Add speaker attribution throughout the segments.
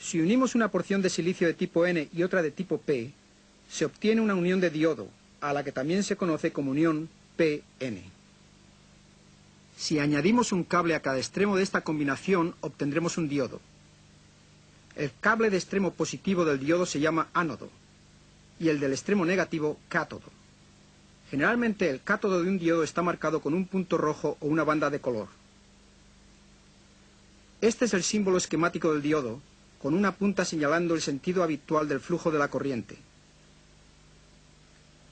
Speaker 1: Si unimos una porción de silicio de tipo N y otra de tipo P, se obtiene una unión de diodo, a la que también se conoce como unión PN. Si añadimos un cable a cada extremo de esta combinación, obtendremos un diodo. El cable de extremo positivo del diodo se llama ánodo y el del extremo negativo cátodo. Generalmente el cátodo de un diodo está marcado con un punto rojo o una banda de color. Este es el símbolo esquemático del diodo, con una punta señalando el sentido habitual del flujo de la corriente.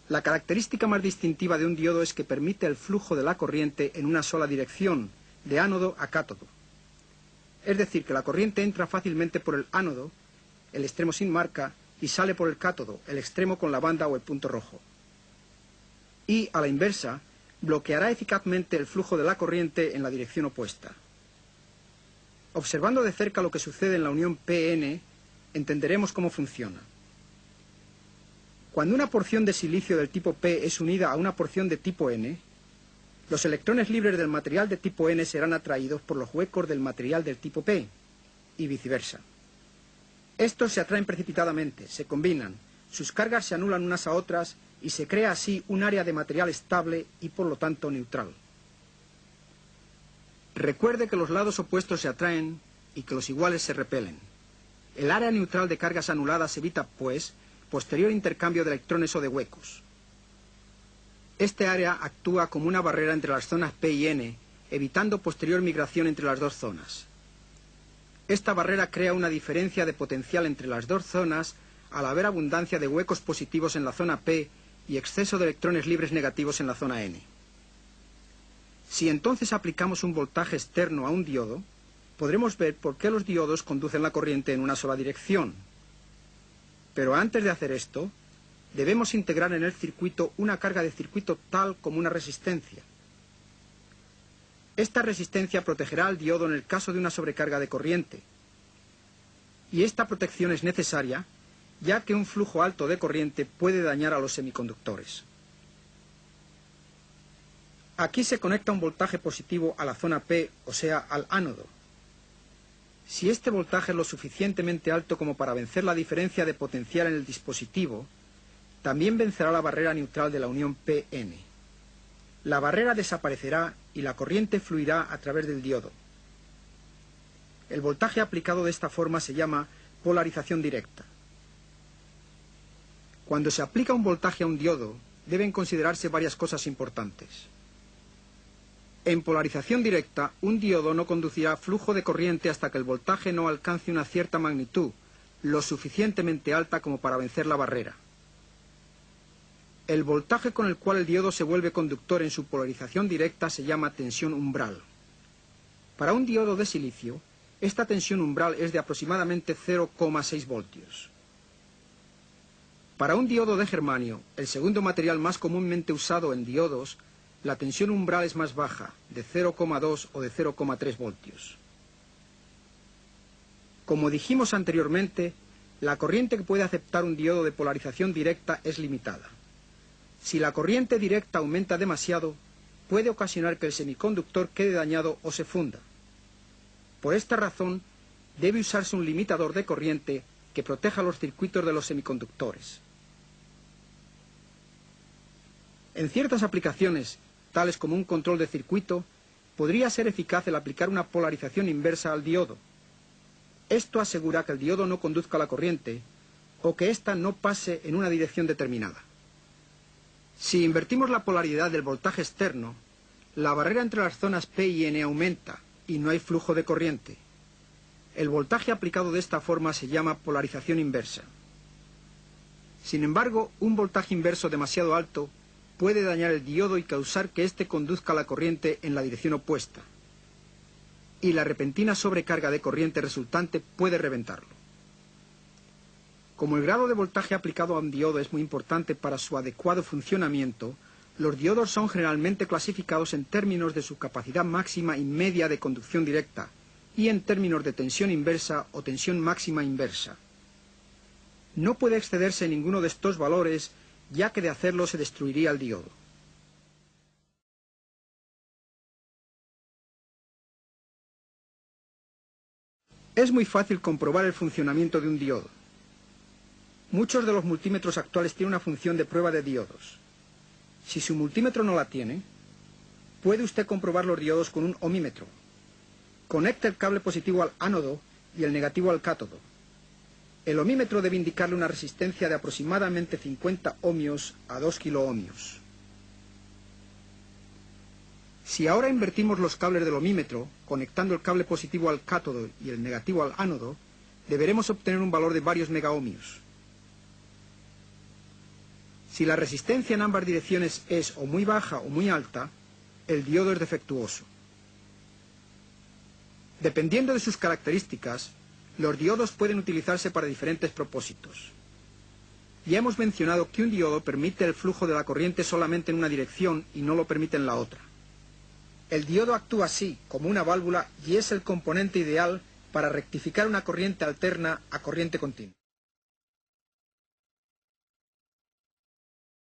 Speaker 1: La característica más distintiva de un diodo es que permite el flujo de la corriente en una sola dirección, de ánodo a cátodo. Es decir, que la corriente entra fácilmente por el ánodo, el extremo sin marca, y sale por el cátodo, el extremo con la banda o el punto rojo. Y, a la inversa, bloqueará eficazmente el flujo de la corriente en la dirección opuesta. Observando de cerca lo que sucede en la unión PN, entenderemos cómo funciona. Cuando una porción de silicio del tipo P es unida a una porción de tipo N, los electrones libres del material de tipo N serán atraídos por los huecos del material del tipo P, y viceversa. Estos se atraen precipitadamente, se combinan, sus cargas se anulan unas a otras y se crea así un área de material estable y por lo tanto neutral. Recuerde que los lados opuestos se atraen y que los iguales se repelen. El área neutral de cargas anuladas evita, pues, posterior intercambio de electrones o de huecos. Este área actúa como una barrera entre las zonas P y N, evitando posterior migración entre las dos zonas. Esta barrera crea una diferencia de potencial entre las dos zonas al haber abundancia de huecos positivos en la zona P y exceso de electrones libres negativos en la zona N. Si entonces aplicamos un voltaje externo a un diodo, podremos ver por qué los diodos conducen la corriente en una sola dirección. Pero antes de hacer esto, debemos integrar en el circuito una carga de circuito tal como una resistencia. Esta resistencia protegerá al diodo en el caso de una sobrecarga de corriente. Y esta protección es necesaria, ya que un flujo alto de corriente puede dañar a los semiconductores. Aquí se conecta un voltaje positivo a la zona P, o sea, al ánodo. Si este voltaje es lo suficientemente alto como para vencer la diferencia de potencial en el dispositivo, también vencerá la barrera neutral de la unión PN. La barrera desaparecerá y la corriente fluirá a través del diodo. El voltaje aplicado de esta forma se llama polarización directa. Cuando se aplica un voltaje a un diodo, deben considerarse varias cosas importantes. En polarización directa, un diodo no conducirá flujo de corriente hasta que el voltaje no alcance una cierta magnitud, lo suficientemente alta como para vencer la barrera. El voltaje con el cual el diodo se vuelve conductor en su polarización directa se llama tensión umbral. Para un diodo de silicio, esta tensión umbral es de aproximadamente 0,6 voltios. Para un diodo de germanio, el segundo material más comúnmente usado en diodos, la tensión umbral es más baja, de 0,2 o de 0,3 voltios. Como dijimos anteriormente, la corriente que puede aceptar un diodo de polarización directa es limitada. Si la corriente directa aumenta demasiado, puede ocasionar que el semiconductor quede dañado o se funda. Por esta razón, debe usarse un limitador de corriente que proteja los circuitos de los semiconductores. En ciertas aplicaciones, tales como un control de circuito, podría ser eficaz el aplicar una polarización inversa al diodo. Esto asegura que el diodo no conduzca la corriente o que ésta no pase en una dirección determinada. Si invertimos la polaridad del voltaje externo, la barrera entre las zonas P y N aumenta y no hay flujo de corriente. El voltaje aplicado de esta forma se llama polarización inversa. Sin embargo, un voltaje inverso demasiado alto puede dañar el diodo y causar que éste conduzca la corriente en la dirección opuesta. Y la repentina sobrecarga de corriente resultante puede reventarlo. Como el grado de voltaje aplicado a un diodo es muy importante para su adecuado funcionamiento, los diodos son generalmente clasificados en términos de su capacidad máxima y media de conducción directa y en términos de tensión inversa o tensión máxima inversa. No puede excederse ninguno de estos valores, ya que de hacerlo se destruiría el diodo. Es muy fácil comprobar el funcionamiento de un diodo. Muchos de los multímetros actuales tienen una función de prueba de diodos. Si su multímetro no la tiene, puede usted comprobar los diodos con un ohmímetro. Conecta el cable positivo al ánodo y el negativo al cátodo. El ohmímetro debe indicarle una resistencia de aproximadamente 50 ohmios a 2 kiloohmios. Si ahora invertimos los cables del ohmímetro, conectando el cable positivo al cátodo y el negativo al ánodo, deberemos obtener un valor de varios megaohmios. Si la resistencia en ambas direcciones es o muy baja o muy alta, el diodo es defectuoso. Dependiendo de sus características, los diodos pueden utilizarse para diferentes propósitos. Ya hemos mencionado que un diodo permite el flujo de la corriente solamente en una dirección y no lo permite en la otra. El diodo actúa así, como una válvula, y es el componente ideal para rectificar una corriente alterna a corriente continua.